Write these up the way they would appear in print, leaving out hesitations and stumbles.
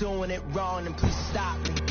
doing it wrong, then please stop me.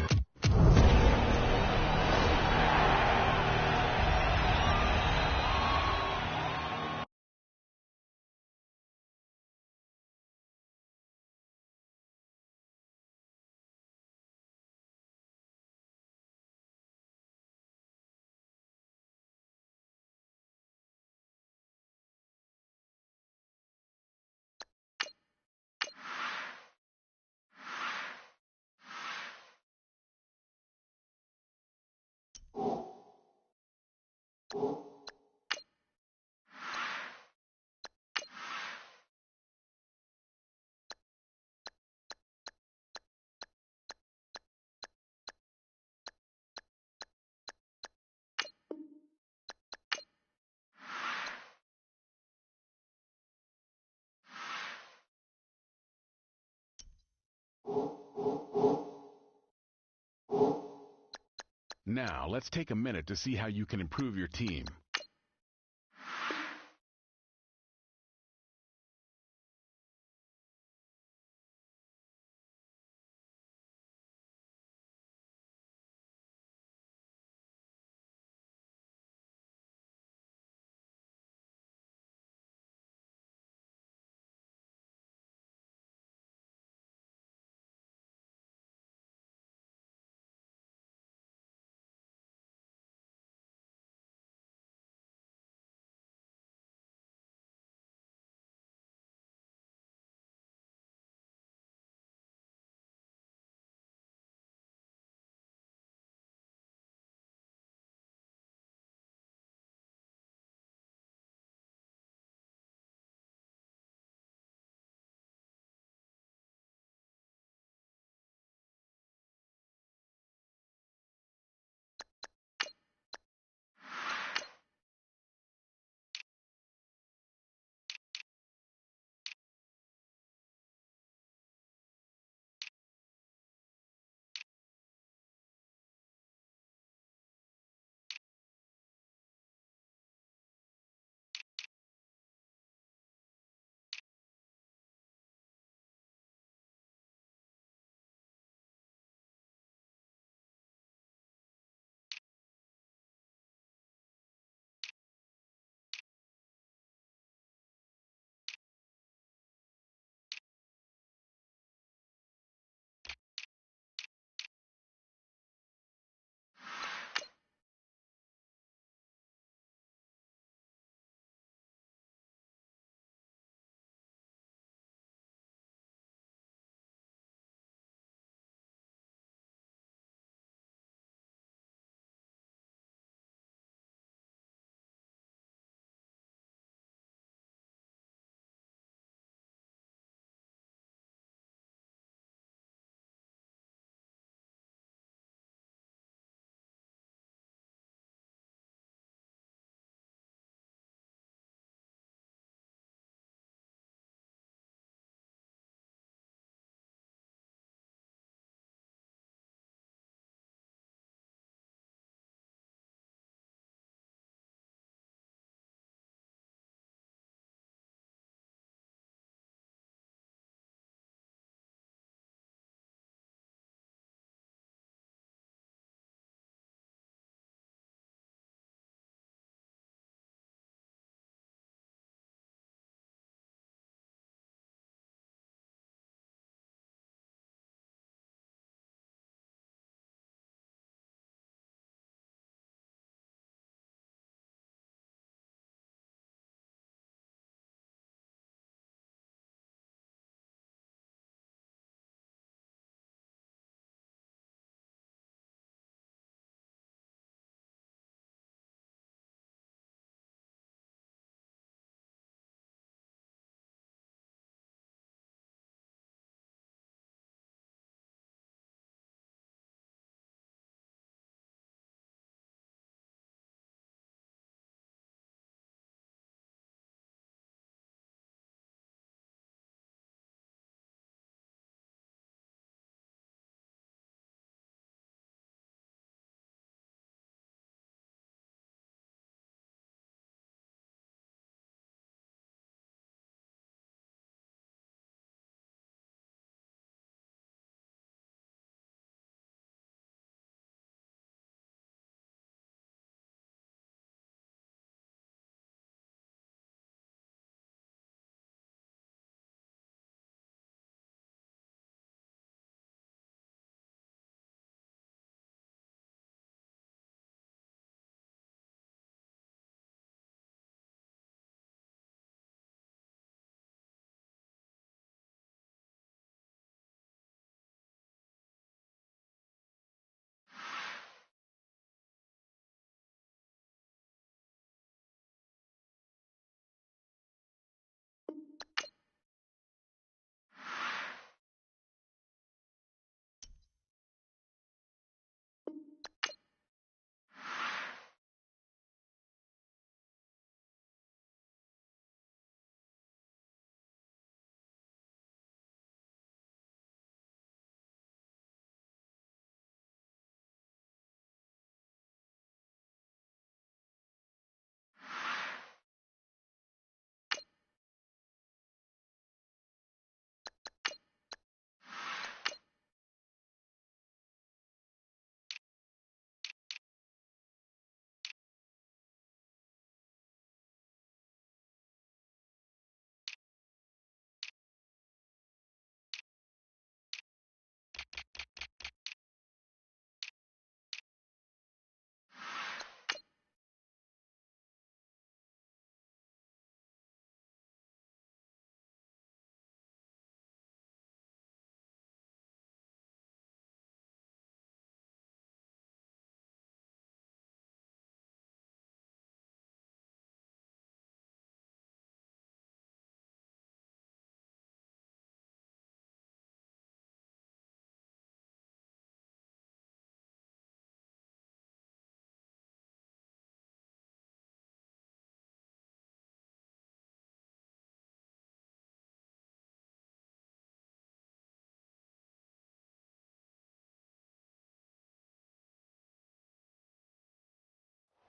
Now, let's take a minute to see how you can improve your team.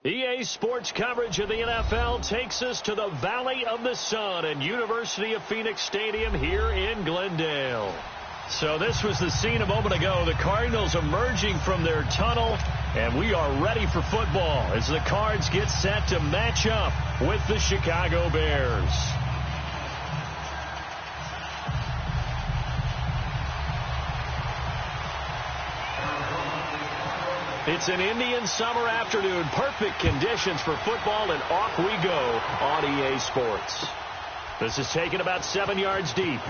EA Sports coverage of the NFL takes us to the Valley of the Sun and University of Phoenix Stadium here in Glendale. So this was the scene a moment ago. The Cardinals emerging from their tunnel, and we are ready for football as the Cards get set to match up with the Chicago Bears. It's an Indian summer afternoon. Perfect conditions for football, and off we go on EA Sports. This is taken about 7 yards deep.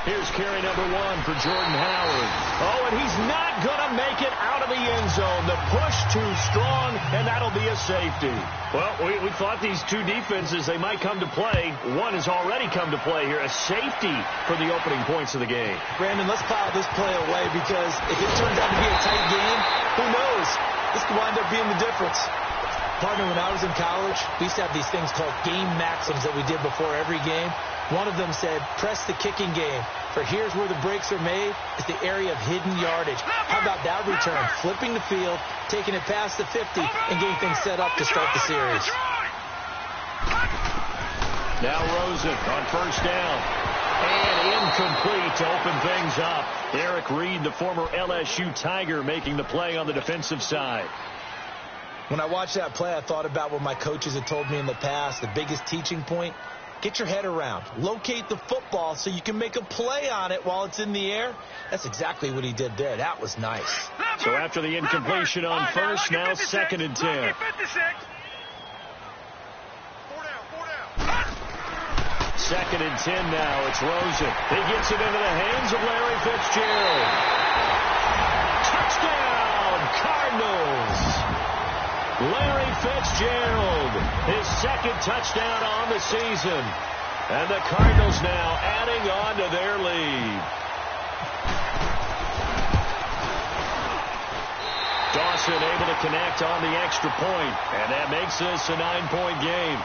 Here's carry number 1 for Jordan Howard. Oh, and he's not going to make it out of the end zone. The push too strong, and that'll be a safety. Well, we thought these two defenses, they might come to play. One has already come to play here, a safety for the opening points of the game. Brandon, let's file this play away because if it turns out to be a tight game, who knows? This could wind up being the difference. Partner, when I was in college, we used to have these things called game maxims that we did before every game. One of them said, press the kicking game. For here's where the breaks are made. It's the area of hidden yardage. How about that return? Flipping the field, taking it past the 50, and getting things set up to start the series. Now Rosen on first down. And incomplete to open things up. Eric Reed, the former LSU Tiger, making the play on the defensive side. When I watched that play, I thought about what my coaches had told me in the past. The biggest teaching point, get your head around. Locate the football so you can make a play on it while it's in the air. That's exactly what he did there. That was nice. So after the incompletion on first, now 2nd and 10. Second and 10 now. It's Rosen. He gets it into the hands of Larry Fitzgerald. Touchdown, Cardinals. Larry Fitzgerald, his second touchdown on the season. And the Cardinals now adding on to their lead. Dawson able to connect on the extra point, and that makes this a 9-point game.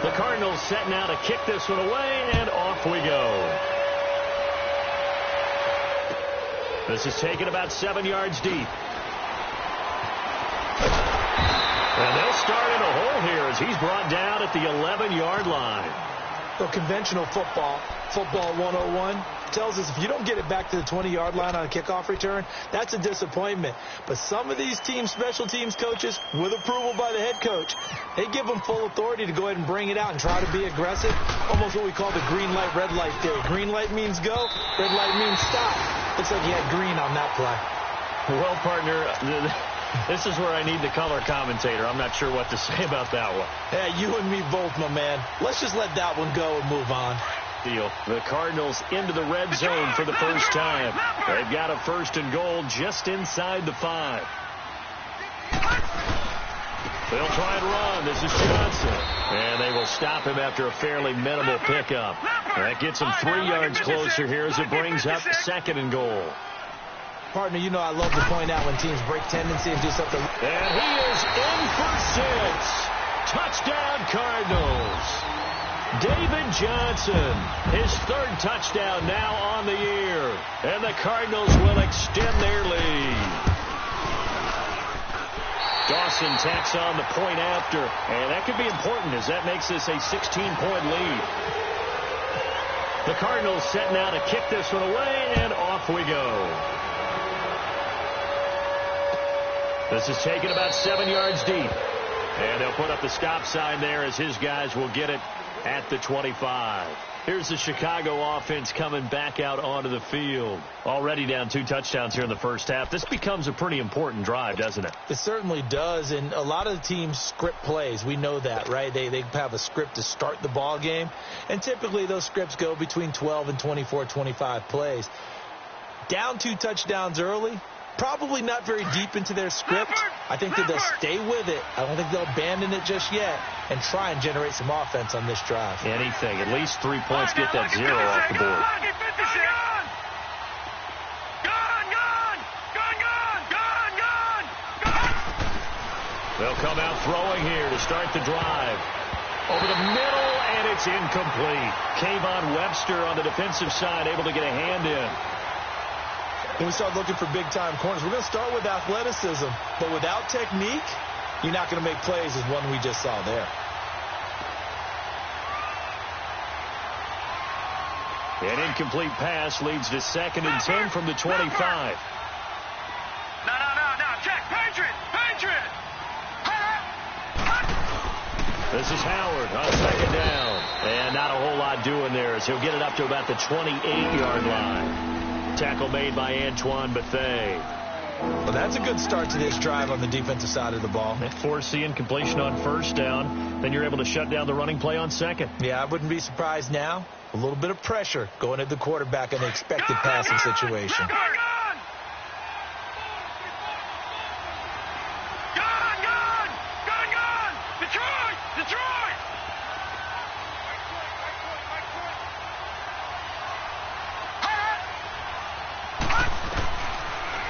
The Cardinals set now to kick this one away, and off we go. This is taken about 7 yards deep. And they'll start in a hole here as he's brought down at the 11-yard line. So conventional football 101, tells us if you don't get it back to the 20-yard line on a kickoff return, that's a disappointment. But some of these teams, special teams coaches, with approval by the head coach, they give them full authority to go ahead and bring it out and try to be aggressive. Almost what we call the green light, red light theory. Green light means go, red light means stop. Looks like he had green on that play. Well, partner, this is where I need the color commentator. I'm not sure what to say about that one. Yeah, you and me both, my man. Let's just let that one go and move on. Deal. The Cardinals into the red zone for the first time. They've got a 1st and goal just inside the 5. They'll try and run. This is Johnson. And they will stop him after a fairly minimal pickup. That gets him 3 yards closer here as it brings up 2nd and goal. Partner, you know I love to point out when teams break tendency and do something. And he is in for 6. Touchdown, Cardinals. David Johnson, his 3rd touchdown now on the year. And the Cardinals will extend their lead. Dawson tacks on the point after. And that could be important as that makes this a 16-point lead. The Cardinals set now to kick this one away, and off we go. This is taken about 7 yards deep. And they'll put up the stop sign there as his guys will get it at the 25. Here's the Chicago offense coming back out onto the field. Already down 2 touchdowns here in the first half. This becomes a pretty important drive, doesn't it? It certainly does, and a lot of the teams script plays. We know that, right? They have a script to start the ball game, and typically those scripts go between 12 and 24, 25 plays. Down 2 touchdowns early, probably not very deep into their script. I think that they'll stay with it. I don't think they'll abandon it just yet and try and generate some offense on this drive. Anything. At least 3 points, get that 0 off the board. They'll come out throwing here to start the drive. Over the middle, and it's incomplete. Kayvon Webster on the defensive side, able to get a hand in. When we start looking for big-time corners, we're going to start with athleticism. But without technique, you're not going to make plays as one we just saw there. An incomplete pass leads to 2nd and 10 from the 25. No. Check. Patriot. This is Howard on 2nd down. And not a whole lot doing there as he'll get it up to about the 28-yard line. Tackle made by Antoine Bethea. Well, that's a good start to this drive on the defensive side of the ball. Force the incompletion on 1st down. Then you're able to shut down the running play on 2nd. Yeah, I wouldn't be surprised now. A little bit of pressure going at the quarterback in the expected passing situation. Detroit!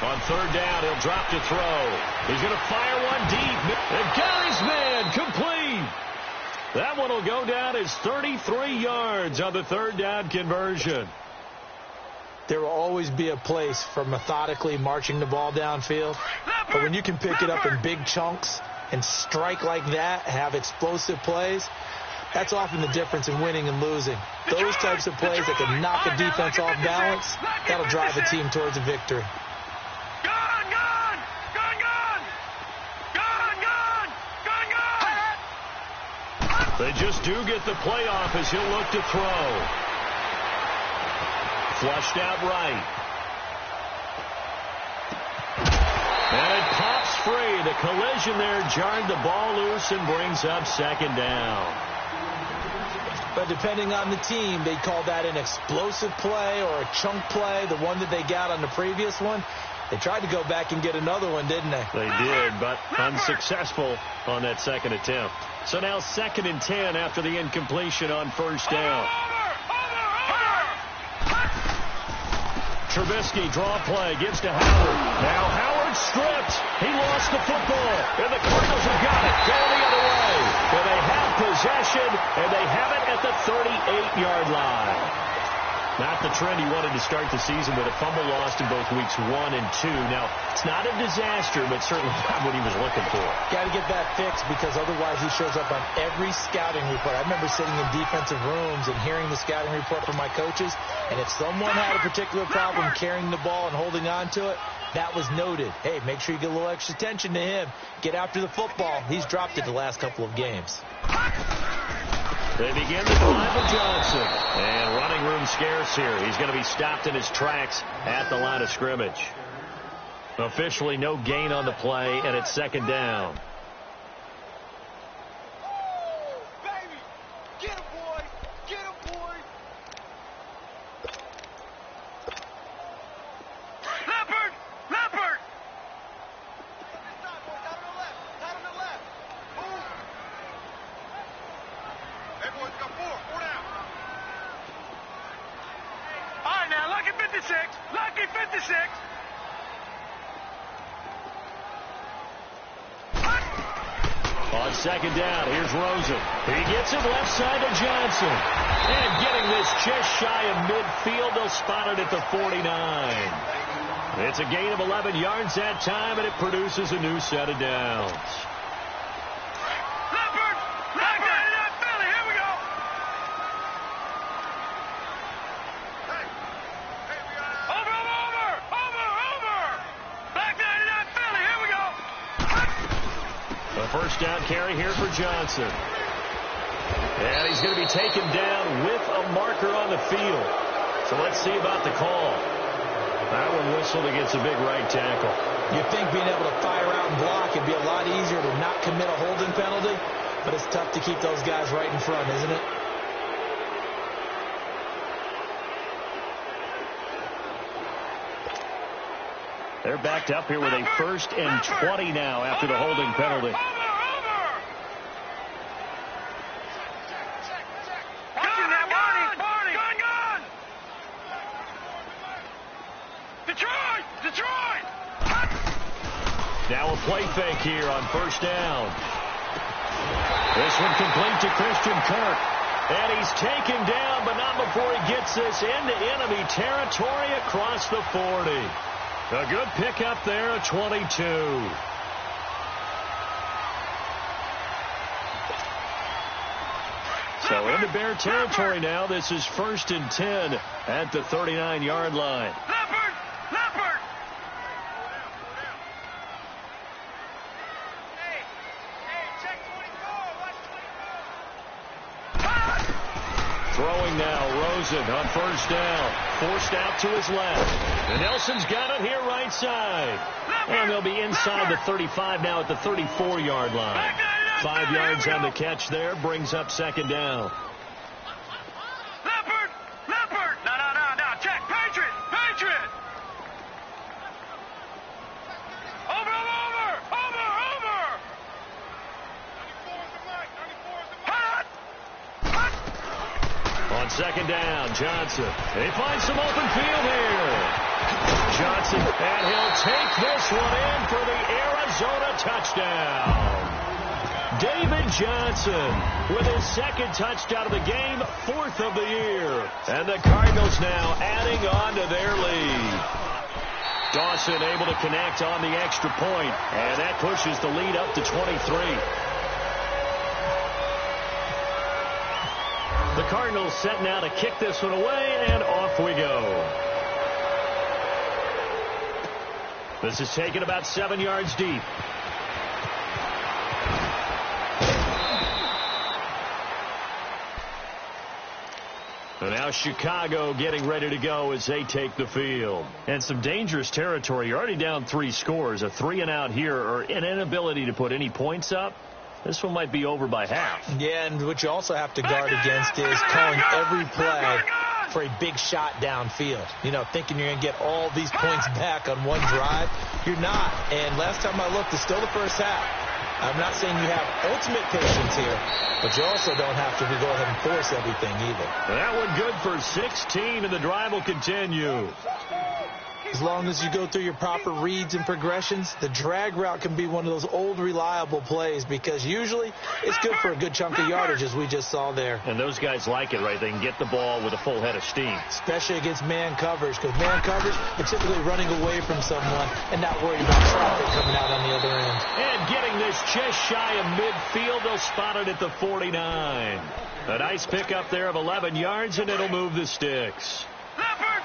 On 3rd down, he'll drop to throw. He's going to fire one deep. And got his man complete. That one will go down as 33 yards on the 3rd down conversion. There will always be a place for methodically marching the ball downfield. But when you can pick it up in big chunks and strike like that, have explosive plays, that's often the difference in winning and losing. Those types of plays that can knock a defense off balance, that'll drive a team towards a victory. They just do get the playoff as he'll look to throw. Flushed out right. And it pops free. The collision there jarred the ball loose and brings up 2nd down. But depending on the team, they call that an explosive play or a chunk play, the one that they got on the previous one. They tried to go back and get another one, didn't they? They did, but unsuccessful on that 2nd attempt. So now 2nd and 10 after the incompletion on 1st down. Trubisky draw play, gives to Howard. Now Howard stripped. He lost the football, and the Cardinals have got it. Going the other way. And they have possession, and they have it at the 38-yard line. Not the trend he wanted to start the season with a fumble lost in both weeks 1 and 2. Now, it's not a disaster, but certainly not what he was looking for. Got to get that fixed because otherwise he shows up on every scouting report. I remember sitting in defensive rooms and hearing the scouting report from my coaches, and if someone had a particular problem carrying the ball and holding on to it, that was noted. Hey, make sure you get a little extra attention to him. Get after the football. He's dropped it the last couple of games. They begin the drive with Johnson. And running room scarce here. He's going to be stopped in his tracks at the line of scrimmage. Officially no gain on the play, and it's 2nd down. Lucky 56. On 2nd down, here's Rosen. He gets it left side to Johnson. And getting this just shy of midfield, they'll spot it at the 49. It's a gain of 11 yards that time, and it produces a new set of downs. First down carry here for Johnson. And he's going to be taken down with a marker on the field. So let's see about the call. That one whistled against a big right tackle. You'd think being able to fire out and block would be a lot easier to not commit a holding penalty, but it's tough to keep those guys right in front, isn't it? They're backed up here with a 1st and 20 now after the holding penalty. Now a play fake here on 1st down. This one complete to Christian Kirk. And he's taken down, but not before he gets this into enemy territory across the 40. A good pickup there at 22. So into Bear territory now. This is 1st and 10 at the 39-yard line. Throwing now, Rosen on 1st down. Forced out to his left. And Nelson's got it here right side. And they'll be inside the 35 now at the 34-yard line. 5 yards on the catch there. Brings up 2nd down. Leopard! No, check! Patriot! Over! On 2nd down, Johnson. He finds some open field here. Johnson, and he'll take this one in for the Arizona touchdown. David Johnson with his 2nd touchdown of the game, 4th of the year. And the Cardinals now adding on to their lead. Dawson able to connect on the extra point, and that pushes the lead up to 23. The Cardinals set now to kick this one away, and off we go. This is taken about 7 yards deep. And now Chicago getting ready to go as they take the field. And some dangerous territory. You're already down 3 scores. A 3-and-out here, or an inability to put any points up. This one might be over by half. Yeah, and what you also have to guard against is calling every play for a big shot downfield. You know, thinking you're going to get all these points back on one drive. You're not. And last time I looked, it's still the first half. I'm not saying you have ultimate patience here, but you also don't have to go ahead and force everything either. That one good for 16, and the drive will continue. As long as you go through your proper reads and progressions, the drag route can be one of those old reliable plays because usually it's good for a good chunk of yardage, as we just saw there. And those guys like it, right? They can get the ball with a full head of steam. Especially against man coverage, because man coverage, they're typically running away from someone and not worried about traffic coming out on the other end. And getting this just shy of midfield, they'll spot it at the 49. A nice pickup there of 11 yards, and it'll move the sticks. Leopard!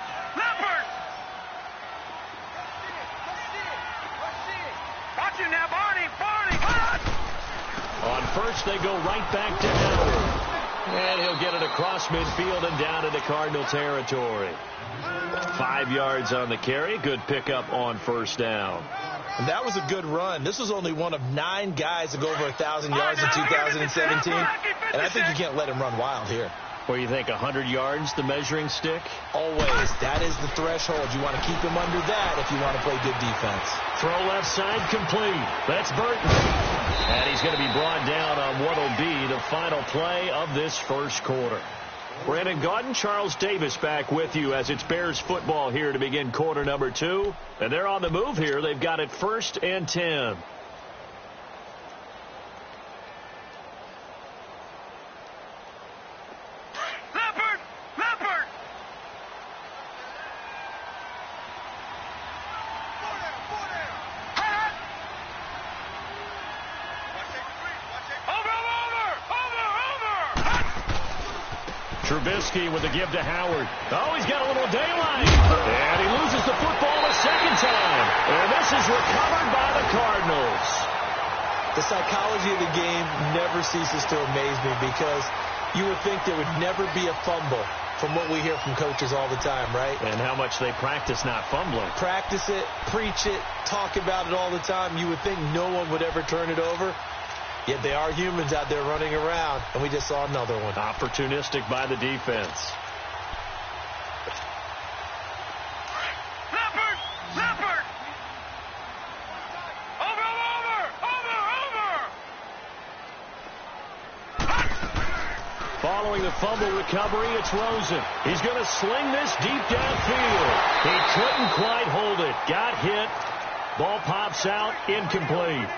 Watch it now, Barney! On 1st, they go right back to Howard. And he'll get it across midfield and down into Cardinal territory. 5 yards on the carry. Good pickup on 1st down. And that was a good run. This was only one of 9 guys to go over 1,000 yards in 2017. And I think you can't let him run wild here. What do you think, 100 yards, the measuring stick? Always. That is the threshold. You want to keep him under that if you want to play good defense. Throw left side complete. That's Burton. And he's going to be brought down on what will be the final play of this 1st quarter. Brandon Gaudin, Charles Davis back with you as it's Bears football here to begin quarter number 2. And they're on the move here. They've got it 1st and 10. Trubisky with the give to Howard. Oh, he's got a little daylight. And he loses the football a 2nd time. And this is recovered by the Cardinals. The psychology of the game never ceases to amaze me because You would think there would never be a fumble from what we hear from coaches all the time, right? And how much they practice not fumbling. Practice it, preach it, talk about it all the time. You would think no one would ever turn it over. Yet they are humans out there running around, and we just saw another one. Opportunistic by the defense. Leopard! Following the fumble recovery, it's Rosen. He's going to sling this deep downfield. He couldn't quite hold it. Got hit. Ball pops out, incomplete.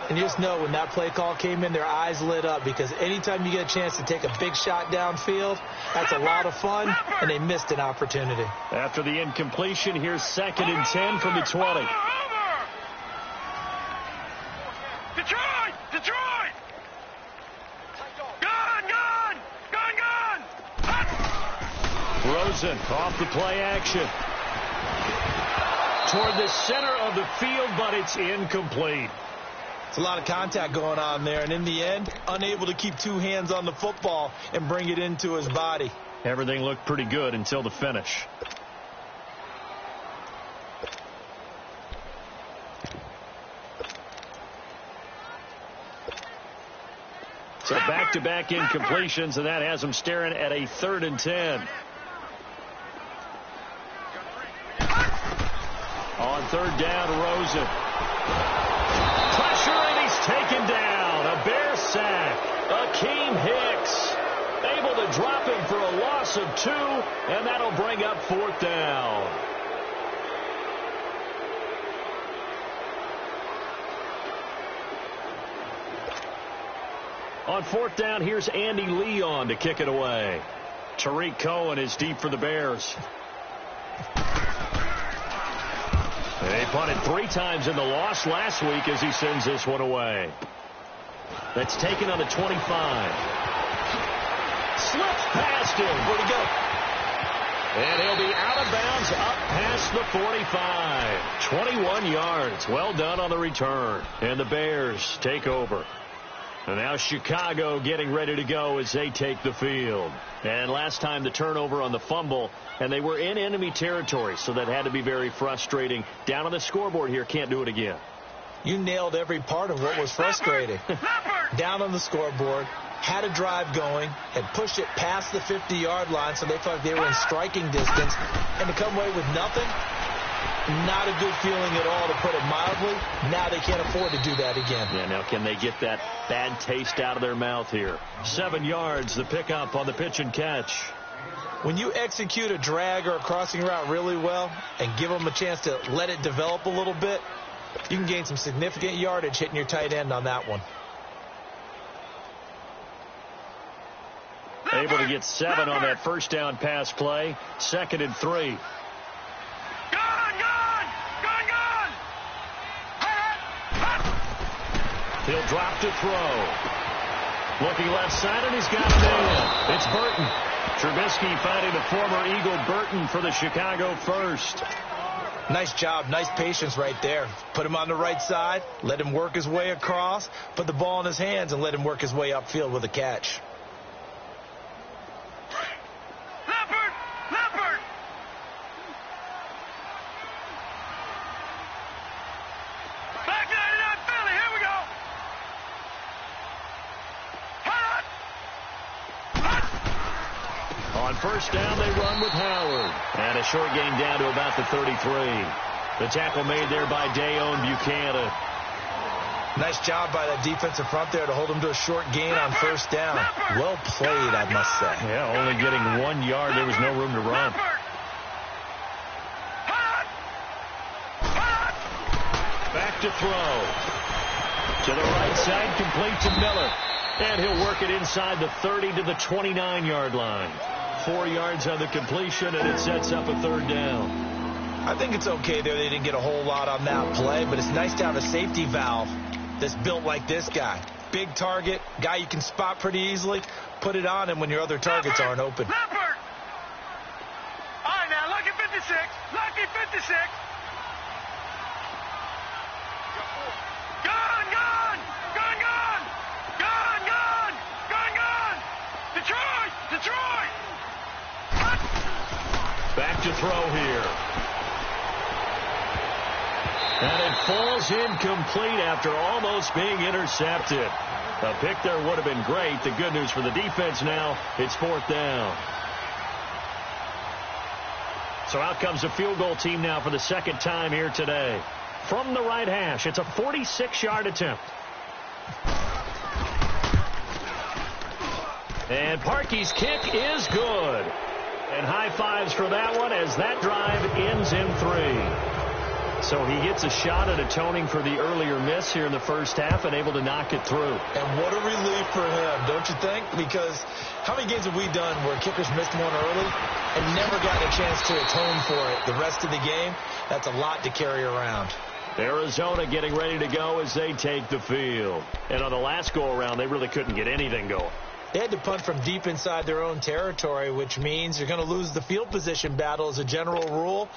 And you just know when that play call came in, their eyes lit up, because anytime you get a chance to take a big shot downfield, that's a lot of fun, and they missed an opportunity. After the incompletion, here's 2nd and 10 from the 20. Detroit! Gun! Rosen off the play action. Toward the center of the field, but it's incomplete. It's a lot of contact going on there, and in the end, unable to keep two hands on the football and bring it into his body. Everything looked pretty good until the finish. So back-to-back incompletions, and that has them staring at a 3rd and 10. On 3rd down, Rosen. Pressure, and he's taken down. A Bear sack. Akeem Hicks able to drop him for a loss of 2, and that'll bring up 4th down. On 4th down, here's Andy Leon to kick it away. Tariq Cohen is deep for the Bears. They punted 3 times in the loss last week as he sends this one away. That's taken on the 25. Slips past him. Where'd he go? And he'll be out of bounds up past the 45. 21 yards. Well done on the return. And the Bears take over. And now Chicago getting ready to go as they take the field. And last time the turnover on the fumble, and they were in enemy territory, so that had to be very frustrating. Down on the scoreboard here, can't do it again. You nailed every part of what was frustrating. Down on the scoreboard, had a drive going, had pushed it past the 50-yard line, so they felt like they were in striking distance, and to come away with nothing, not a good feeling at all, to put it mildly. Now they can't afford to do that again. Yeah, now can they get that bad taste out of their mouth here? 7 yards, the pickup on the pitch and catch. When you execute a drag or a crossing route really well and give them a chance to let it develop a little bit, you can gain some significant yardage hitting your tight end on that one. Able to get 7 on that first down pass play. 2nd and 3. He'll drop to throw. Looking left side, and he's got a man. It's Burton. Trubisky finding the former Eagle Burton for the Chicago first. Nice job, nice patience right there. Put him on the right side, let him work his way across, put the ball in his hands, and let him work his way upfield with a catch. First down, they run with Howard. And a short gain down to about the 33. The tackle made there by Dayon Buchanan. Nice job by that defensive front there to hold him to a short gain on first down. Well played, I must say. Yeah, only getting 1 yard. There was no room to run. Back to throw. To the right side, complete to Miller. And he'll work it inside the 30 to the 29-yard line. 4 yards on the completion, and it sets up a 3rd down. I think it's okay there. They didn't get a whole lot on that play, but it's nice to have a safety valve that's built like this guy. Big target, guy you can spot pretty easily. Put it on him when your other targets aren't open. All right, now, lucky 56. Lucky 56. Gun! back to throw here. And it falls incomplete after almost being intercepted. A pick there would have been great. The good news for the defense now, it's 4th down. So out comes the field goal team now for the second time here today. From the right hash, it's a 46-yard attempt. And Parkey's kick is good. And high fives for that one as that drive ends in 3. So he gets a shot at atoning for the earlier miss here in the first half and able to knock it through. And what a relief for him, don't you think? Because how many games have we done where kickers missed one early and never gotten a chance to atone for it the rest of the game? That's a lot to carry around. Arizona getting ready to go as they take the field. And on the last go-around, they really couldn't get anything going. They had to punt from deep inside their own territory, which means you're going to lose the field position battle as a general rule.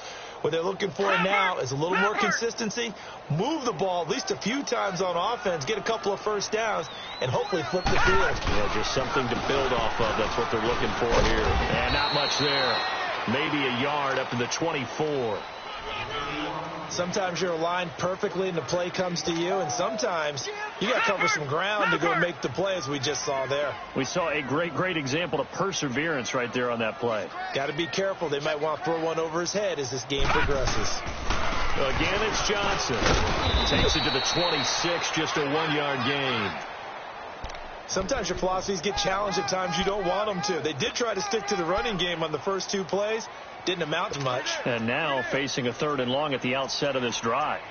What they're looking for now is a little more consistency, move the ball at least a few times on offense, get a couple of first downs, and hopefully flip the field. Yeah, just something to build off of. That's what they're looking for here. And not much there. Maybe a yard up to the 24. Sometimes you're aligned perfectly and the play comes to you, and sometimes you got to cover some ground to go make the play, as we just saw there. We saw a great example of perseverance right there on that play. Got to be careful. They might want to throw one over his head as this game progresses. Again, it's Johnson. Takes it to the 26, just a 1-yard gain. Sometimes your philosophies get challenged at times you don't want them to. They did try to stick to the running game on the first 2 plays. Didn't amount to much. And now facing a 3rd and long at the outset of this drive.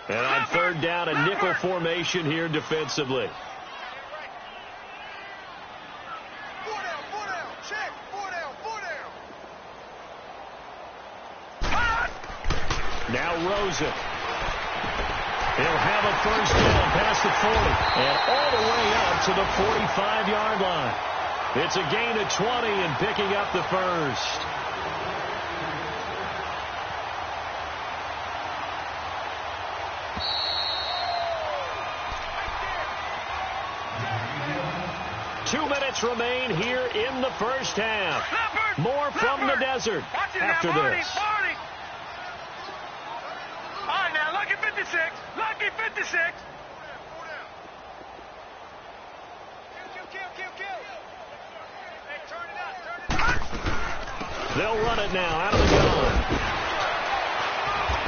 And on 3rd down, a nickel formation here defensively. 4 down, check, 4 down. Now Rosen. He'll have a first down past the 40 and all the way up to the 45-yard line. It's a gain of 20 and picking up the first. Two minutes remain here in the first half. More from the desert after this. All right, now, lucky 56. Lucky 56. Kill. Hey, turn it up. They'll run it now out of the gun.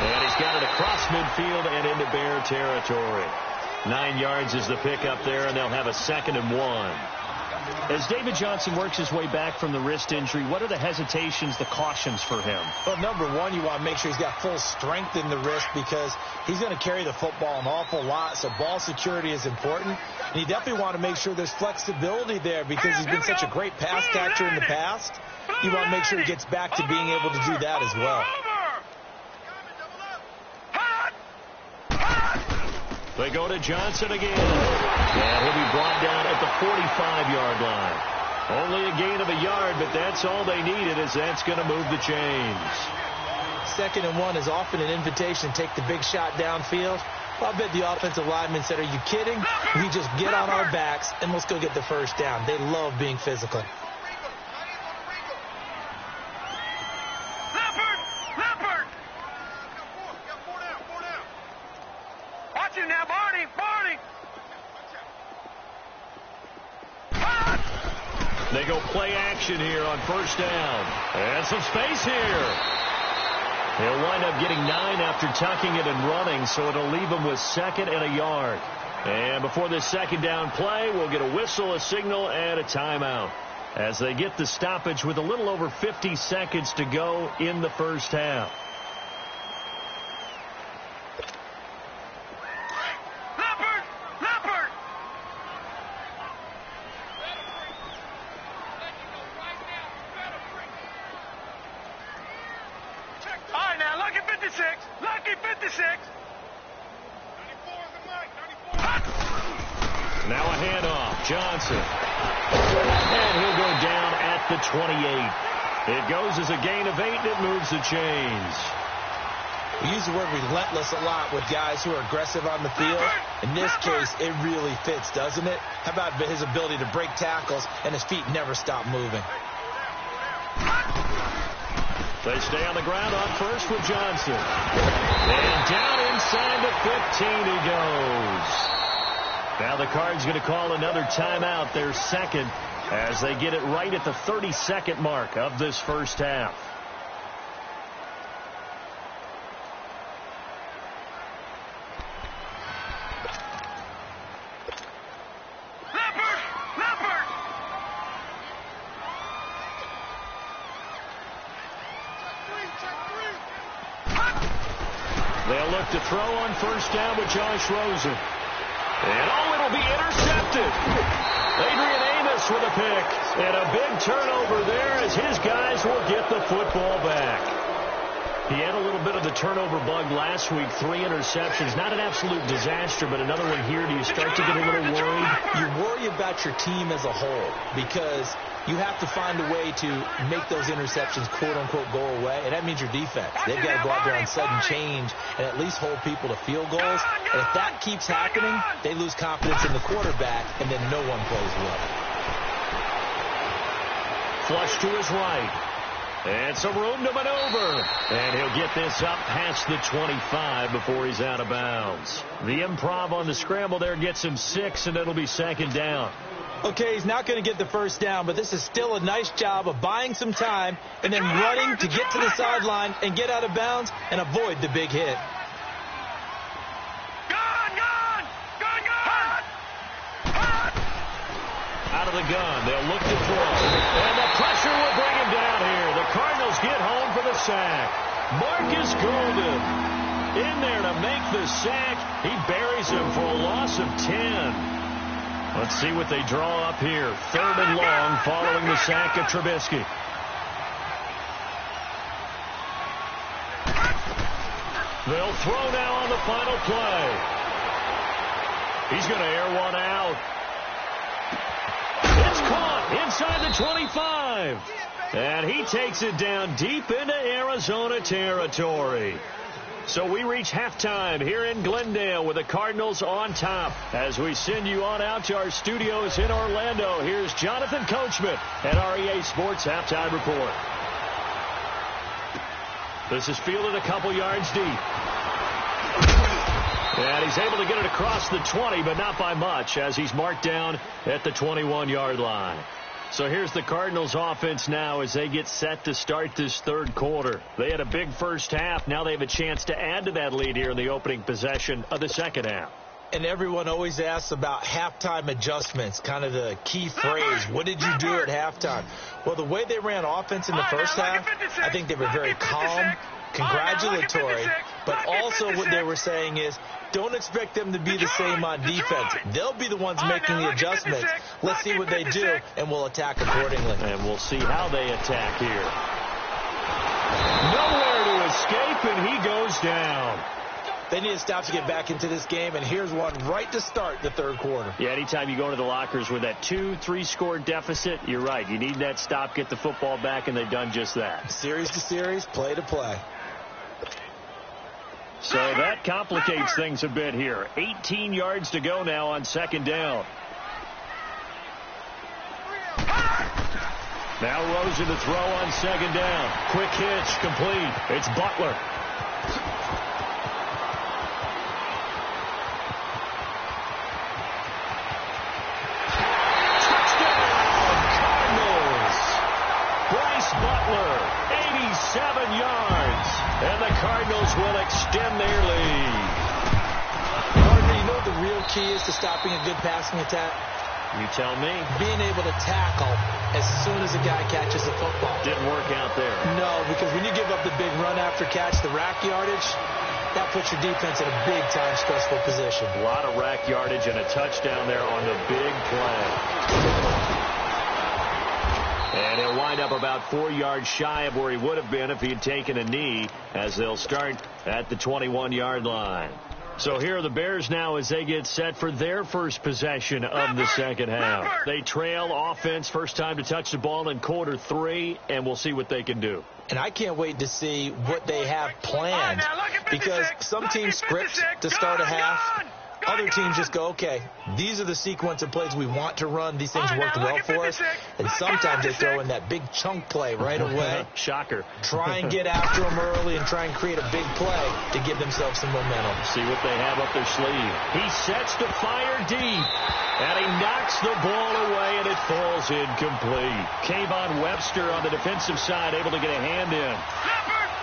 And he's got it across midfield and into Bear territory. 9 yards is the pickup there, and they'll have a 2nd and 1. As David Johnson works his way back from the wrist injury, what are the hesitations, the cautions for him? Well, number one, you want to make sure he's got full strength in the wrist because he's going to carry the football an awful lot, so ball security is important. And you definitely want to make sure there's flexibility there because he's been such a great pass catcher in the past. You want to make sure he gets back to being able to do that as well. They go to Johnson again. And he'll be brought down at the 45-yard line. Only a gain of a yard, but that's all they needed, as that's going to move the chains. 2nd and 1 is often an invitation to take the big shot downfield. Well, I bet the offensive lineman said, are you kidding? We just get on our backs and let's go get the first down. They love being physical. They go play action here on first down. And some space here. He'll wind up getting 9 after tucking it and running, so it'll leave him with 2nd and a yard. And before this 2nd down play, we'll get a whistle, a signal, and a timeout as they get the stoppage with a little over 50 seconds to go in the first half. Now a handoff. Johnson. And he'll go down at the 28. It goes as a gain of 8, and it moves the chains. We use the word relentless a lot with guys who are aggressive on the field. In this case, it really fits, doesn't it? How about his ability to break tackles and his feet never stop moving? They stay on the ground on first with Johnson. And down inside the 15 he goes. Now the Cards going to call another timeout, their second, as they get it right at the 30-second mark of this first half. They'll look to throw on first down with Josh Rosen. And it'll be intercepted. Adrian Amos with a pick. And a big turnover there as his guys will get the football back. He had a little bit of the turnover bug last week, 3 interceptions. Not an absolute disaster, but another one here. Do you start to get a little worried? You worry about your team as a whole because you have to find a way to make those interceptions, quote-unquote, go away, and that means your defense. They've got to go out there on sudden change and at least hold people to field goals. And if that keeps happening, they lose confidence in the quarterback, and then no one plays well. Flush to his right. And some room to maneuver. And he'll get this up past the 25 before he's out of bounds. The improv on the scramble there gets him 6, and it'll be second down. Okay, he's not going to get the first down, but this is still a nice job of buying some time and then running to get to the sideline and get out of bounds and avoid the big hit. Out of the gun, they'll look to throw. And the pressure will bring him down here. The Cardinals get home for the sack. Marcus Golden in there to make the sack. He buries him for a loss of 10. Let's see what they draw up here. 3rd and long following the sack of Trubisky. They'll throw now on the final play. He's going to air one out. It's caught inside the 25. And he takes it down deep into Arizona territory. So we reach halftime here in Glendale with the Cardinals on top. As we send you on out to our studios in Orlando, here's Jonathan Coachman at REA Sports Halftime Report. This is fielded a couple yards deep. And he's able to get it across the 20, but not by much, as he's marked down at the 21-yard line. So here's the Cardinals offense now as they get set to start this third quarter. They had a big first half. Now they have a chance to add to that lead here in the opening possession of the second half. And everyone always asks about halftime adjustments, kind of the key phrase. What did you do at halftime? Well, the way they ran offense in the first half, I think they were very calm, congratulatory, but also what they were saying is, don't expect them to be the same on defense. They'll be the ones making the adjustments. Let's see what they do, and we'll attack accordingly. And we'll see how they attack here. Nowhere to escape, and he goes down. They need a stop to get back into this game, and here's one right to start the third quarter. Yeah, anytime you go into the lockers with that 2-3 score deficit, you're right. You need that stop, get the football back, and they've done just that. Series to series, play to play. So that complicates things a bit here. 18 yards to go now on second down. Now Rosen to throw on second down. Quick hitch, complete. It's Butler. Butler, 87 yards, and the Cardinals will extend their lead. Gardner, you know what the real key is to stopping a good passing attack? You tell me. Being able to tackle as soon as a guy catches the football. Didn't work out there. No, because when you give up the big run after catch, the rack yardage, that puts your defense in a big-time stressful position. A lot of rack yardage and a touchdown there on the big play. And he'll wind up about 4 yards shy of where he would have been if he had taken a knee, as they'll start at the 21-yard line. So here are the Bears now as they get set for their first possession of the second half. They trail offense, first time to touch the ball in quarter 3, and we'll see what they can do. And I can't wait to see what they have planned, because some teams script to start a half. Other teams just go, okay, these are the sequence of plays we want to run. These things worked well for us. And sometimes they throw in that big chunk play right away. Shocker. Try and get after them early and try and create a big play to give themselves some momentum. See what they have up their sleeve. He sets to fire deep, and he knocks the ball away, and it falls incomplete. Kayvon Webster on the defensive side able to get a hand in.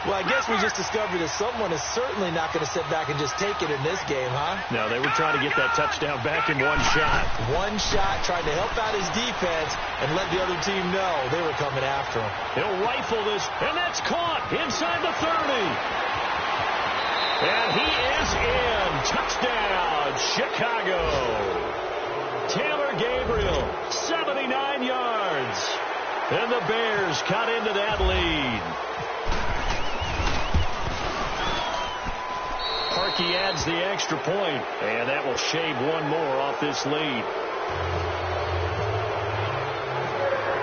Well, I guess we just discovered that someone is certainly not going to sit back and just take it in this game, huh? No, they were trying to get that touchdown back in one shot. One shot, trying to help out his defense and let the other team know they were coming after him. He'll rifle this, and that's caught inside the 30. And he is in. Touchdown, Chicago. Taylor Gabriel, 79 yards. And the Bears cut into that lead. Parkey adds the extra point, and that will shave one more off this lead.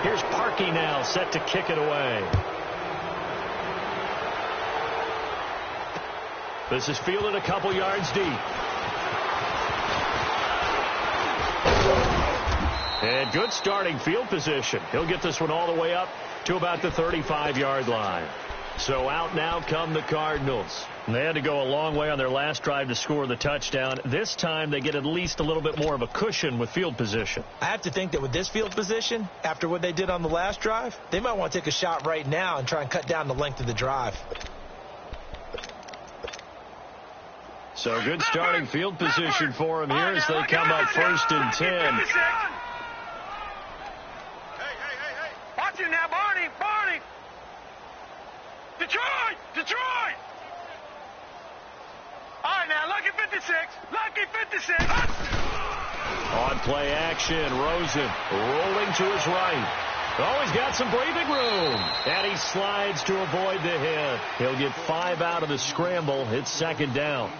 Here's Parkey now, set to kick it away. This is fielded a couple yards deep. And good starting field position. He'll get this one all the way up to about the 35-yard line. So out now come the Cardinals. They had to go a long way on their last drive to score the touchdown. This time they get at least a little bit more of a cushion with field position. I have to think that with this field position, after what they did on the last drive, they might want to take a shot right now and try and cut down the length of the drive. So good starting field position for them here as they come up 1st and 10. Watch it now, Barney! Detroit! All right, now, lucky 56. On play action, Rosen rolling to his right. Oh, he's got some breathing room. And he slides to avoid the hit. He'll get 5 out of the scramble. It's 2nd down.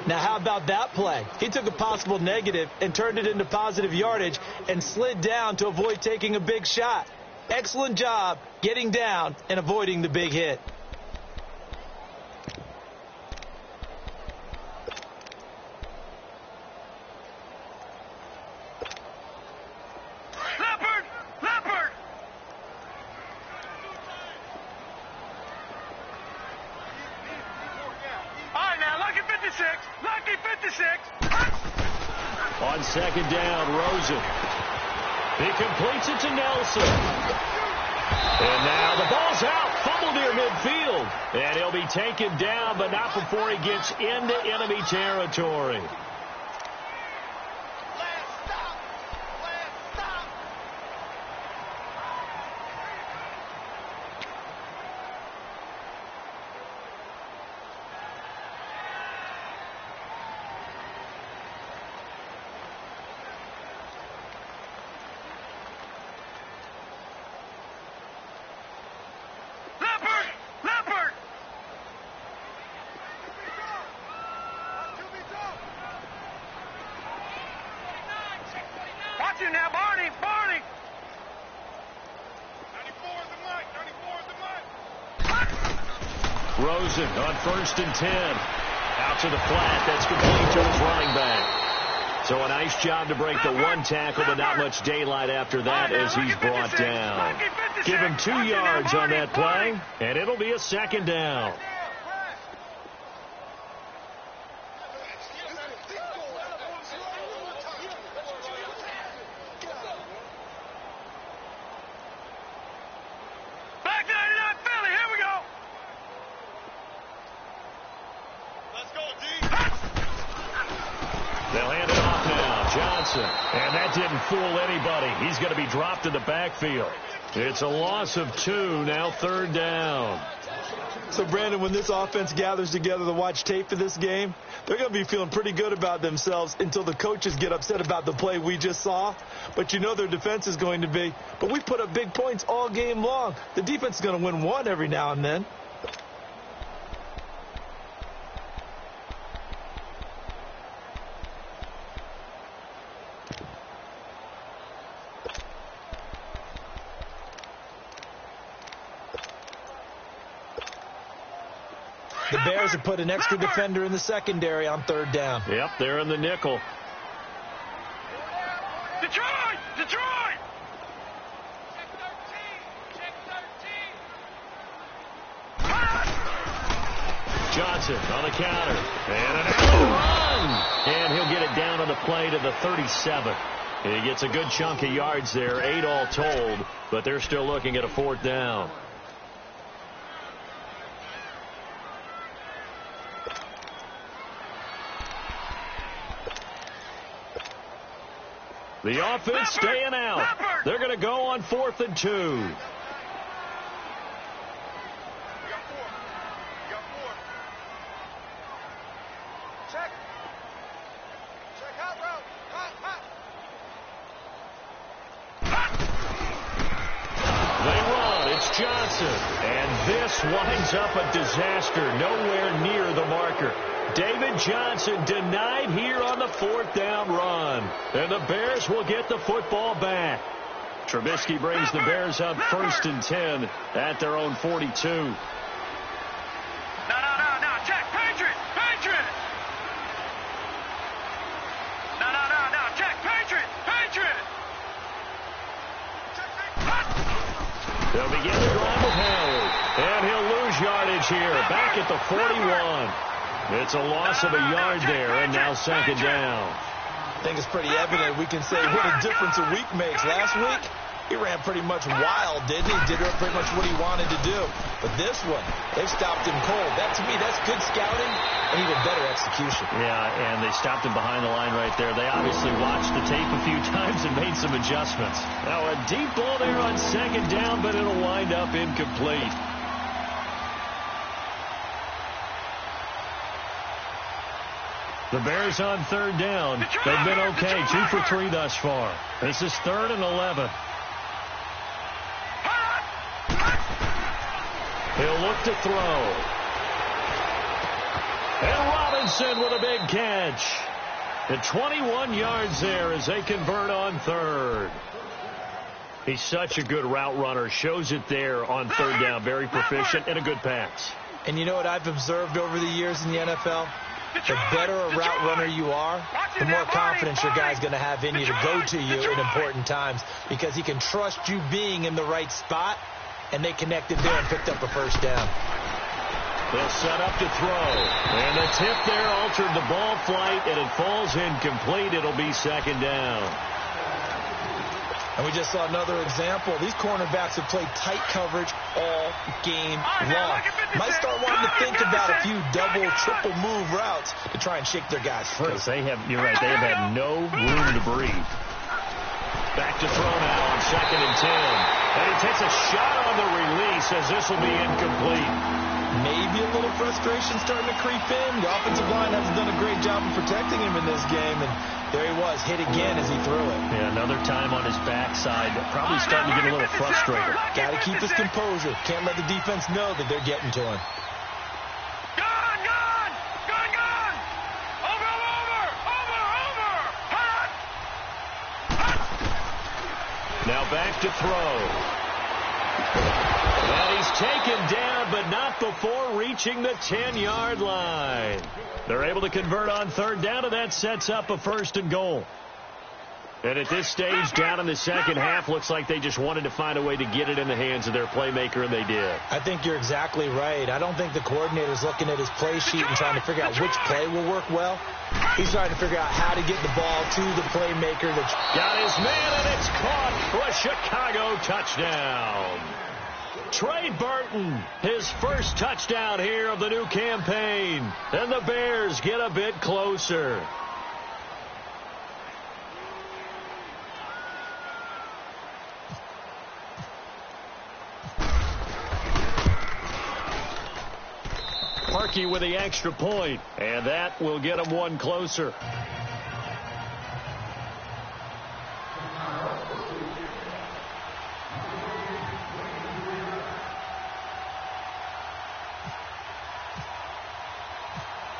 Now, how about that play? He took a possible negative and turned it into positive yardage and slid down to avoid taking a big shot. Excellent job getting down and avoiding the big hit. Leopard! All right, now, lucky 56. On 2nd down, Rosen. He completes it to Nelson. And now the ball's out. Fumble near midfield. And he'll be taken down, but not before he gets into enemy territory. Leopard! Watch it now, Barney! 94 is the mic! Rosen on 1st and 10. Out to the flat. That's complete to his running back. So a nice job to break the one tackle, but not much daylight after that as he's brought down. Give him 2 yards on that play, and it'll be a 2nd down. Back 99 Philly, here we go! Let's go, D! They'll hand it off now. Johnson. And that didn't fool anybody. He's going to be dropped in the backfield. It's a loss of 2. Now 3rd down. So, Brandon, when this offense gathers together to watch tape for this game, they're going to be feeling pretty good about themselves until the coaches get upset about the play we just saw. But you know their defense is going to be. But we put up big points all game long. The defense is going to win one every now and then. The Bears have put an extra defender in the secondary on third down. Yep, they're in the nickel. Detroit! Detroit! Johnson on the counter. And an out run. And he'll get it down on the play to the 37. He gets a good chunk of yards there, 8 all told, but they're still looking at a fourth down. The offense staying out. They're going to go on 4th and 2. Johnson, and this winds up a disaster, nowhere near the marker. David Johnson denied here on the 4th down run, and the Bears will get the football back. Trubisky brings the Bears up 1st and 10 at their own 42. No, check, Patriot, Patriot. No, check, Patriot, Patriot. They'll begin the drive with Howard, and he'll lose yardage here, back at the 41. It's a loss of a yard there, and now 2nd down. I think it's pretty evident. We can say what a difference a week makes. Last week, he ran pretty much wild, didn't he? Did pretty much what he wanted to do. But this one, they've stopped him cold. That, to me, that's good scouting and even better execution. Yeah, and they stopped him behind the line right there. They obviously watched the tape a few times and made some adjustments. Now, a deep ball there on 2nd down, but it'll wind up incomplete. The Bears on 3rd down. They've been okay, 2 for 3 thus far. This is 3rd and 11. He'll look to throw. And Robinson with a big catch. And 21 yards there as they convert on 3rd. He's such a good route runner. Shows it there on 3rd down. Very proficient and a good pass. And you know what I've observed over the years in the NFL? The better a route runner you are, the more confidence your guy's going to have in you to go to you in important times, because he can trust you being in the right spot, and they connected there and picked up a 1st down. They'll set up to throw. And the tip there altered the ball flight, and it falls incomplete. It'll be 2nd down. And we just saw another example. These cornerbacks have played tight coverage all game long. Might start wanting to think about a few double, triple move routes to try and shake their guys free. You're right, they have had no room to breathe. Back to throw now on 2nd and 10. And he takes a shot on the release as this will be incomplete. Maybe a little frustration starting to creep in. The offensive line hasn't done a great job of protecting him in this game, and there he was, hit again as he threw it. Yeah, another time on his backside, probably starting to get a little frustrated. Got to keep his composure. Can't let the defense know that they're getting to him. Gone! Over! Now back to throw. And he's taken down, but not before reaching the 10-yard line. They're able to convert on 3rd down, and that sets up a 1st and goal. And at this stage, down in the second half, looks like they just wanted to find a way to get it in the hands of their playmaker, and they did. I think you're exactly right. I don't think the coordinator's looking at his play sheet and trying to figure out which play will work well. He's trying to figure out how to get the ball to the playmaker. Got his man, and it's caught for a Chicago touchdown. Trey Burton, his first touchdown here of the new campaign. And the Bears get a bit closer. Parkey with the extra point, and that will get him one closer.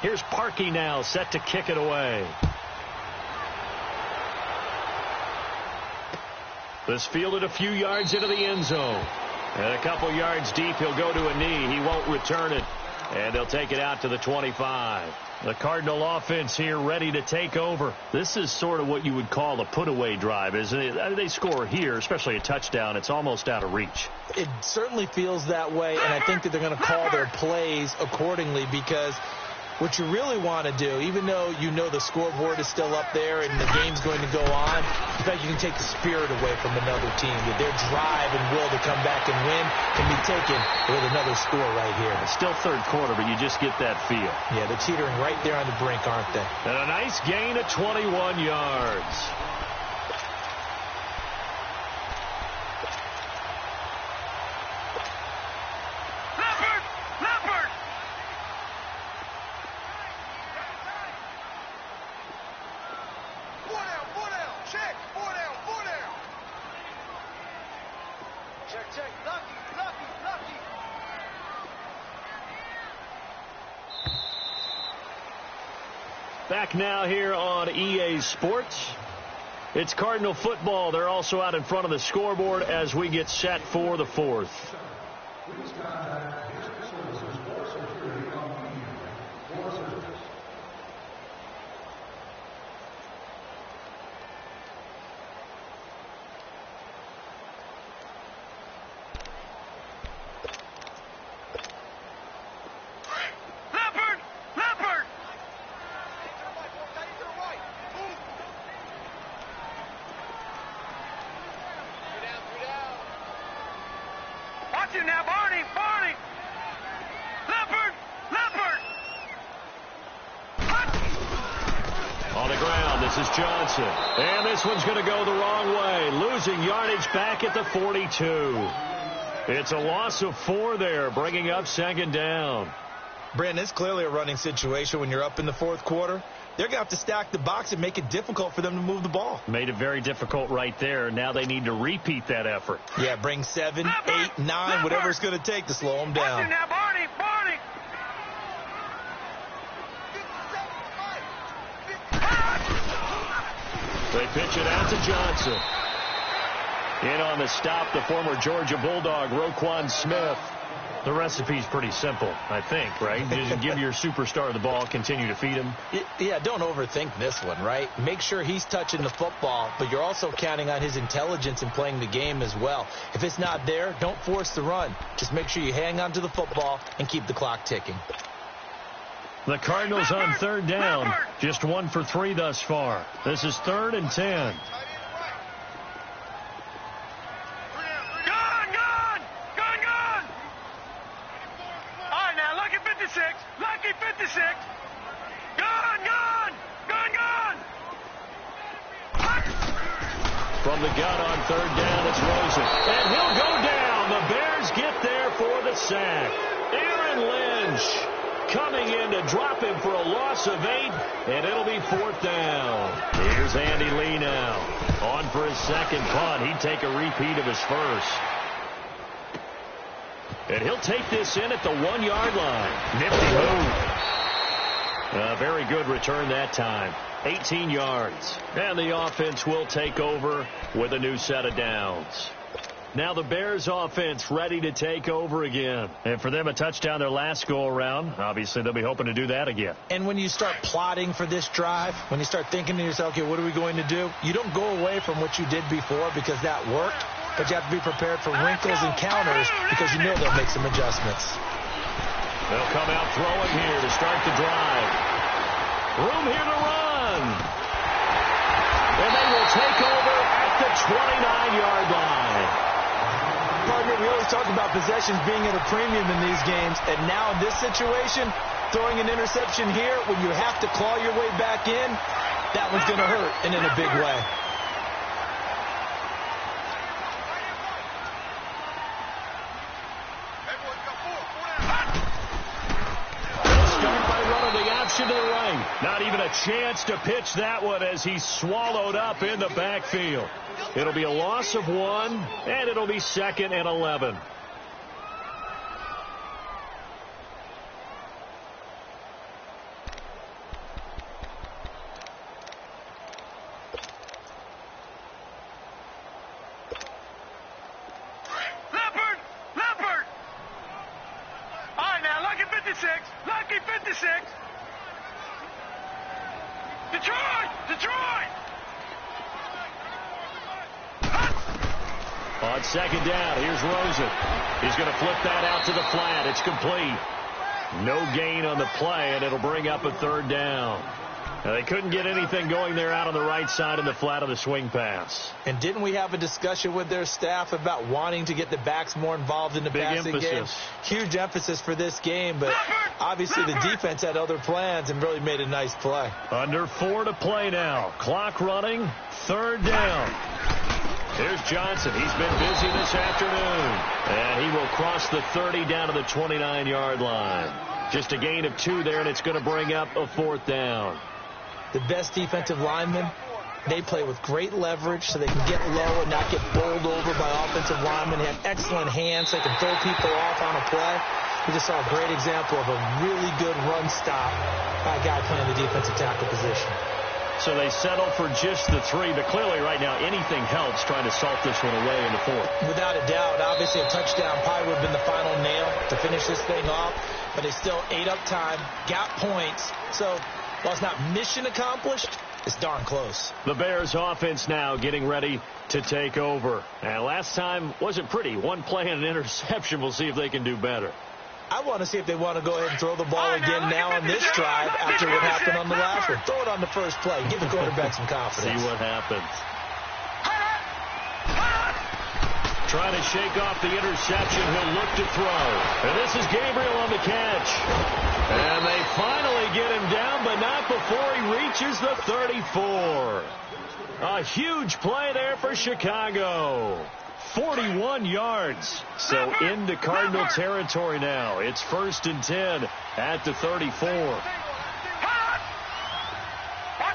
Here's Parkey now, set to kick it away. This fielded a few yards into the end zone. And a couple yards deep, he'll go to a knee. He won't return it. And they'll take it out to the 25. The Cardinal offense here ready to take over. This is sort of what you would call a put-away drive, isn't it? They score here, especially a touchdown. It's almost out of reach. It certainly feels that way, and I think that they're going to call their plays accordingly, because what you really want to do, even though you know the scoreboard is still up there and the game's going to go on, in fact, you can take the spirit away from another team. That their drive and will to come back and win can be taken with another score right here. It's still third quarter, but you just get that feel. Yeah, they're teetering right there on the brink, aren't they? And a nice gain of 21 yards. Back now here on EA Sports. It's Cardinal football. They're also out in front of the scoreboard as we get set for the fourth. Now, Barney! Leopard! On the ground, this is Johnson. And this one's going to go the wrong way. Losing yardage back at the 42. It's a loss of 4 there, bringing up second down. Brandon, it's clearly a running situation when you're up in the fourth quarter. They're going to have to stack the box and make it difficult for them to move the ball. Made it very difficult right there. Now they need to repeat that effort. Yeah, bring 7, 8, 9, whatever it's going to take to slow them down. Now, Barney! They pitch it out to Johnson. In on the stop, the former Georgia Bulldog, Roquan Smith. The recipe's pretty simple, I think, right? Just give your superstar the ball, continue to feed him. Yeah, don't overthink this one, right? Make sure he's touching the football, but you're also counting on his intelligence in playing the game as well. If it's not there, don't force the run. Just make sure you hang on to the football and keep the clock ticking. The Cardinals on third down, just 1 for 3 thus far. This is 3rd and 10. Lucky 56. Gone. From the gun on third down, it's Rosen. And he'll go down. The Bears get there for the sack. Aaron Lynch coming in to drop him for a loss of 8, and it'll be 4th down. Here's Andy Lee now. On for his second punt. He'd take a repeat of his first. And he'll take this in at the 1-yard line. Nifty move. A very good return that time. 18 yards. And the offense will take over with a new set of downs. Now the Bears offense ready to take over again. And for them, a touchdown their last go-around. Obviously, they'll be hoping to do that again. And when you start plotting for this drive, when you start thinking to yourself, okay, what are we going to do? You don't go away from what you did before because that worked. But you have to be prepared for wrinkles and counters because you know they'll make some adjustments. They'll come out throwing here to start the drive. Room here to run. And they will take over at the 29-yard line. Partner, we always talk about possessions being at a premium in these games. And now in this situation, throwing an interception here when you have to claw your way back in, that one's going to hurt and in a big way. To the right. Not even a chance to pitch that one as he's swallowed up in the backfield. It'll be a loss of 1, and it'll be 2nd and 11. Leopard! All right, now, look at 56. On second down, here's Rosen. He's going to flip that out to the flat. It's complete. No gain on the play, and it'll bring up a third down. Now, they couldn't get anything going there out on the right side in the flat of the swing pass. And didn't we have a discussion with their staff about wanting to get the backs more involved in the passing game? Huge emphasis for this game, but obviously the defense had other plans and really made a nice play. Under 4 to play now. Clock running. Third down. Here's Johnson. He's been busy this afternoon. And he will cross the 30 down to the 29-yard line. Just a gain of 2 there, and it's going to bring up a fourth down. The best defensive linemen, they play with great leverage so they can get low and not get bowled over by offensive linemen. They have excellent hands so they can throw people off on a play. We just saw a great example of a really good run stop by a guy playing the defensive tackle position. So they settle for just the 3, but clearly right now anything helps trying to salt this one away in the fourth. Without a doubt, obviously a touchdown probably would have been the final nail to finish this thing off, but they still ate up time, got points. So while it's not mission accomplished, it's darn close. The Bears offense now getting ready to take over. And last time wasn't pretty. One play and an interception. We'll see if they can do better. I want to see if they want to go ahead and throw the ball again now on this drive after what happened on the last one. Throw it on the first play. Give the quarterback some confidence. See what happens. Trying to shake off the interception. He'll look to throw. And this is Gabriel on the catch. And they finally get him down, but not before he reaches the 34. A huge play there for Chicago. 41 yards. So into Cardinal territory now. It's 1st and 10 at the 34. Watch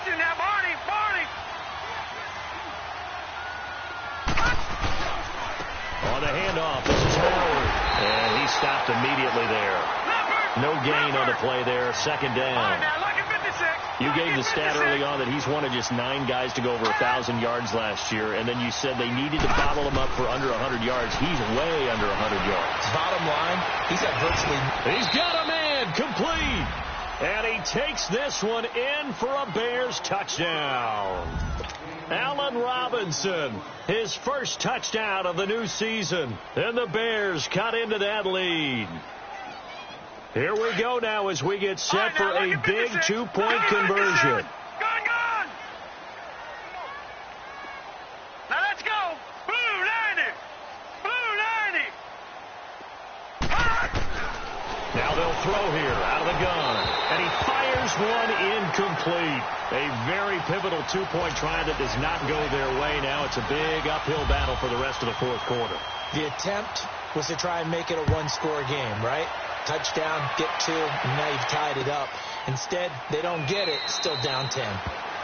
it now, Barney. On the handoff, this is Howard. And he stopped immediately there. No gain on the play there. Second down. You gave the stat early on that he's one of just 9 guys to go over 1,000 yards last year, and then you said they needed to bottle him up for under 100 yards. He's way under 100 yards. Bottom line, he's at virtually... He's got a man, complete. And he takes this one in for a Bears touchdown. Allen Robinson, his first touchdown of the new season. And the Bears cut into that lead. Here we go now as we get set for a big 2-point conversion. Gone. Now let's go. Blue 90. Now they'll throw here out of the gun. And he fires one incomplete. A very pivotal 2-point try that does not go their way. Now it's a big uphill battle for the rest of the fourth quarter. The attempt was to try and make it a 1-score game, right? Touchdown, get 2, and now you've tied it up. Instead, they don't get it, still down 10.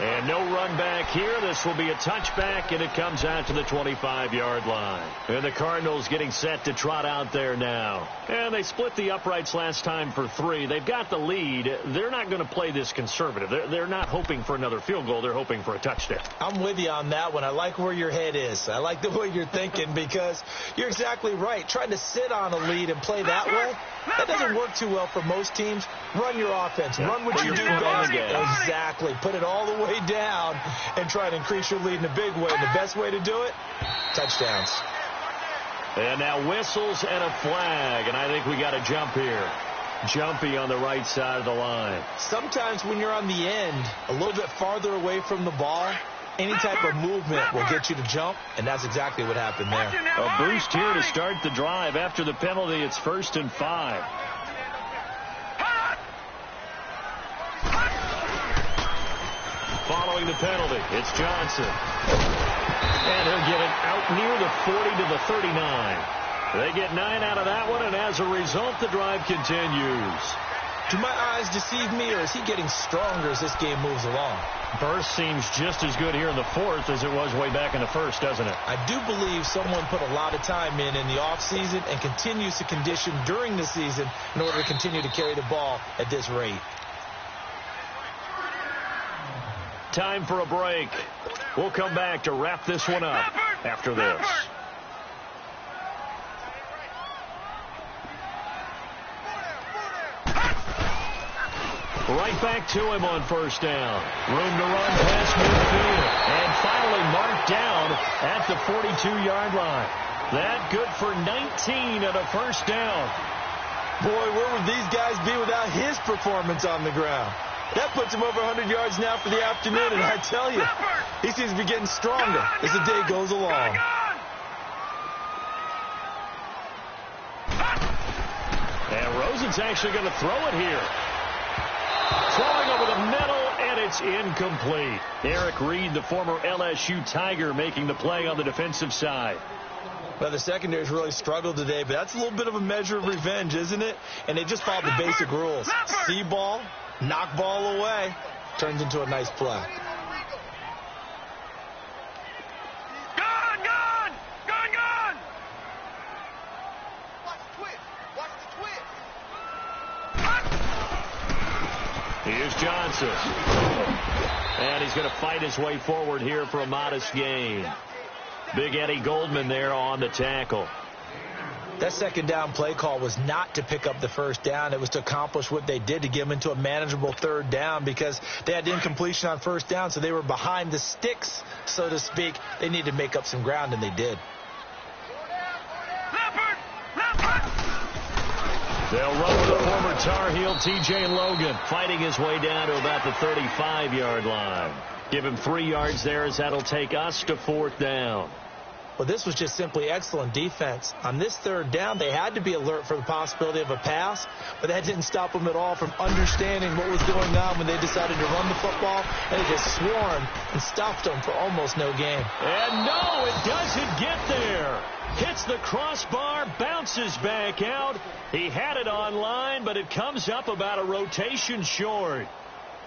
And no run back here. This will be a touchback, and it comes out to the 25-yard line. And the Cardinals getting set to trot out there now. And they split the uprights last time for 3. They've got the lead. They're not going to play this conservative. They're not hoping for another field goal. They're hoping for a touchdown. I'm with you on that one. I like where your head is. I like the way you're thinking because you're exactly right. Trying to sit on a lead and play that way, that doesn't work too well for most teams. Run your offense. Yeah. Run what you do best. Exactly. Put it all the way down and try to increase your lead in a big way. And the best way to do it, touchdowns. And now whistles and a flag. And I think we got a jump here. Jumpy on the right side of the line. Sometimes when you're on the end, a little bit farther away from the ball, any type of movement will get you to jump, and that's exactly what happened there. A boost here to start the drive. After the penalty, it's 1st and 5. Following the penalty, it's Johnson. And he'll get it out near the 40 to the 39. They get 9 out of that one, and as a result, the drive continues. Do my eyes deceive me, or is he getting stronger as this game moves along? Burst seems just as good here in the fourth as it was way back in the first, doesn't it? I do believe someone put a lot of time in the offseason and continues to condition during the season in order to continue to carry the ball at this rate. Time for a break. We'll come back to wrap this one up after this. Right back to him on first down. Room to run past midfield. And finally marked down at the 42-yard line. That good for 19 and a first down. Boy, where would these guys be without his performance on the ground? That puts him over 100 yards now for the afternoon, and I tell you, he seems to be getting stronger as the day goes along. And Rosen's actually going to throw it here. Throwing over the middle, and it's incomplete. Eric Reed, the former LSU Tiger, making the play on the defensive side. Well, the secondary's really struggled today, but that's a little bit of a measure of revenge, isn't it? And they just followed the basic rules. See ball, knock ball away, turns into a nice play. Gone! Watch the twist. Watch the twist. Here's Johnson. And he's going to fight his way forward here for a modest gain. Big Eddie Goldman there on the tackle. That second down play call was not to pick up the first down. It was to accomplish what they did, to get them into a manageable third down, because they had incompletion on first down, so they were behind the sticks, so to speak. They needed to make up some ground, and they did. They'll run with the former Tar Heel T.J. Logan, fighting his way down to about the 35-yard line. Give him 3 yards there, as that'll take us to fourth down. Well, this was just simply excellent defense. On this third down, they had to be alert for the possibility of a pass, but that didn't stop them at all from understanding what was going on when they decided to run the football, and they just swarmed and stopped them for almost no gain. And no, it doesn't get there. Hits the crossbar, bounces back out. He had it on line, but it comes up about a rotation short.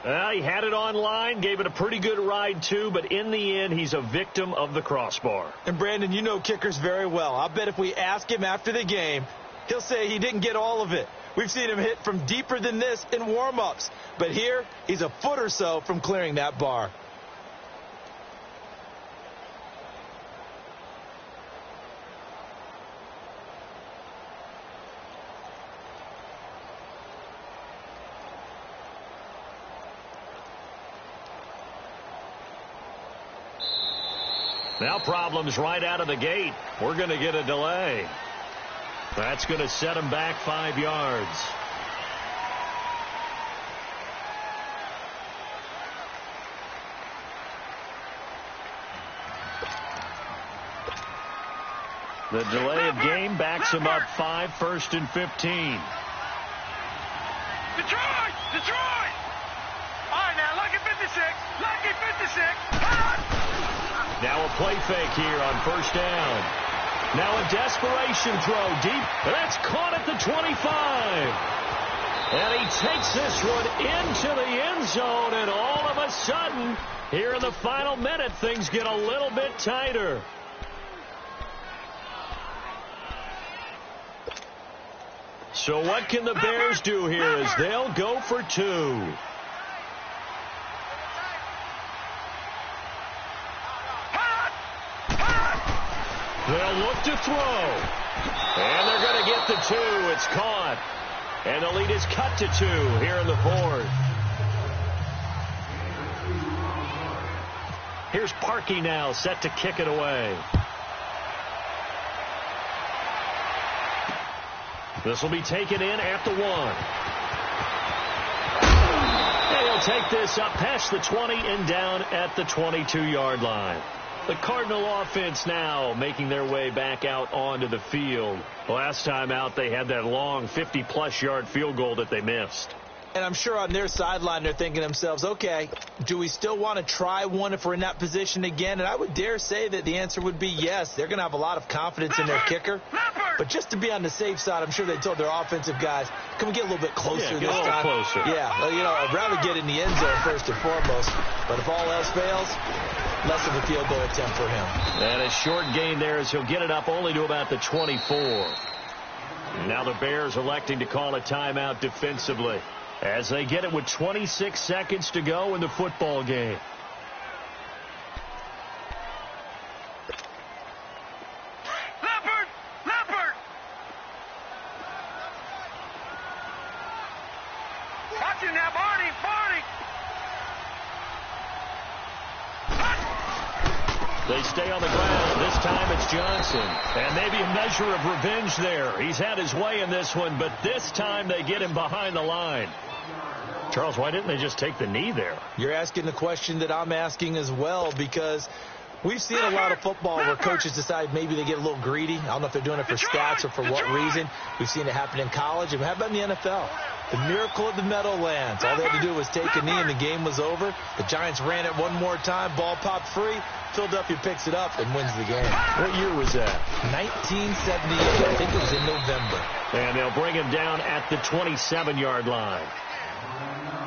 He had it on line, gave it a pretty good ride, too, but in the end, he's a victim of the crossbar. And, Brandon, you know kickers very well. I bet if we ask him after the game, he'll say he didn't get all of it. We've seen him hit from deeper than this in warm-ups. But here, he's a foot or so from clearing that bar. Now problems right out of the gate. We're going to get a delay. That's going to set him back 5 yards. The delay of game backs him up 5, 1st and 15. Detroit! All right, now, lucky 56. Now a play fake here on first down. Now a desperation throw deep. That's caught at the 25. And he takes this one into the end zone, and all of a sudden, here in the final minute, things get a little bit tighter. So what can the Bears do here as they'll go for 2? They'll look to throw. And they're going to get the 2. It's caught. And the lead is cut to 2 here in the fourth. Here's Parkey now, set to kick it away. This will be taken in at the 1. And he'll take this up past the 20 and down at the 22-yard line. The Cardinal offense now making their way back out onto the field. Last time out, they had that long 50-plus yard field goal that they missed. And I'm sure on their sideline they're thinking to themselves, okay, do we still want to try one if we're in that position again? And I would dare say that the answer would be yes. They're going to have a lot of confidence in their kicker. But just to be on the safe side, I'm sure they told their offensive guys, can we get a little bit closer this time? Closer. Yeah, well, you know, I'd rather get in the end zone first and foremost. But if all else fails, less of a field goal attempt for him. And a short gain there as he'll get it up only to about the 24. Now the Bears electing to call a timeout defensively as they get it with 26 seconds to go in the football game. Leopard! Watch it now, Barney! The They stay on the ground. This time it's Johnson. And maybe a measure of revenge there. He's had his way in this one, but this time they get him behind the line. Charles, why didn't they just take the knee there? You're asking the question that I'm asking as well, because we've seen a lot of football where coaches decide maybe they get a little greedy. I don't know if they're doing it for stats or for what reason. We've seen it happen in college. And how about in the NFL? The miracle of the Meadowlands. All they had to do was take a knee and the game was over. The Giants ran it one more time. Ball popped free. Philadelphia picks it up and wins the game. What year was that? 1978. I think it was in November. And they'll bring him down at the 27-yard line.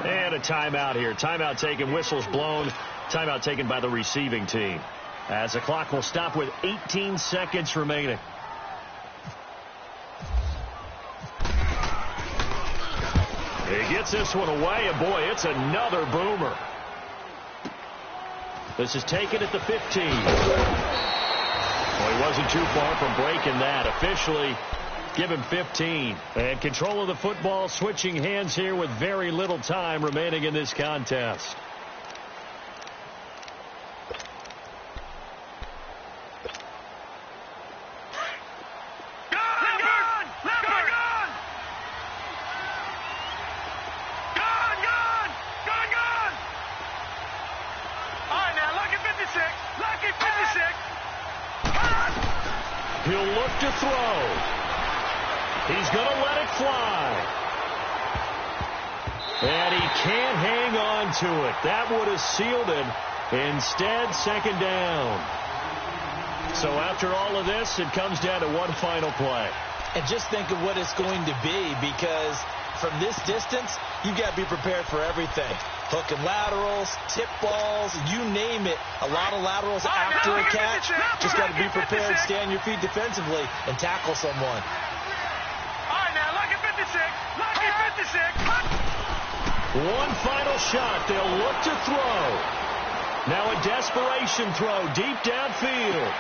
And a timeout here. Timeout taken. Whistles blown. Timeout taken by the receiving team. As the clock will stop with 18 seconds remaining. He gets this one away, and boy, it's another boomer. This is taken at the 15. Well, he wasn't too far from breaking that. Officially, give him 15. And control of the football, switching hands here with very little time remaining in this contest. He'll look to throw. He's going to let it fly. And he can't hang on to it. That would have sealed it. Instead, second down. So after all of this, it comes down to one final play. And just think of what it's going to be, because from this distance, you've got to be prepared for everything. Hook and laterals, tip balls, you name it. A lot of laterals after a catch. Just got to be prepared, stay on your feet defensively, and tackle someone. All right, now, lucky 56. Lucky 56. One final shot. They'll look to throw. Now a desperation throw deep downfield.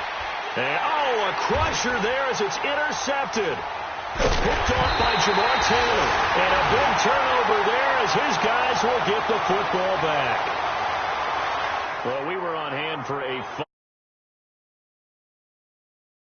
And, a crusher there as it's intercepted. Picked off by Jamar Taylor. And a big turnover there as his guys will get the football back. Well, we were on hand for a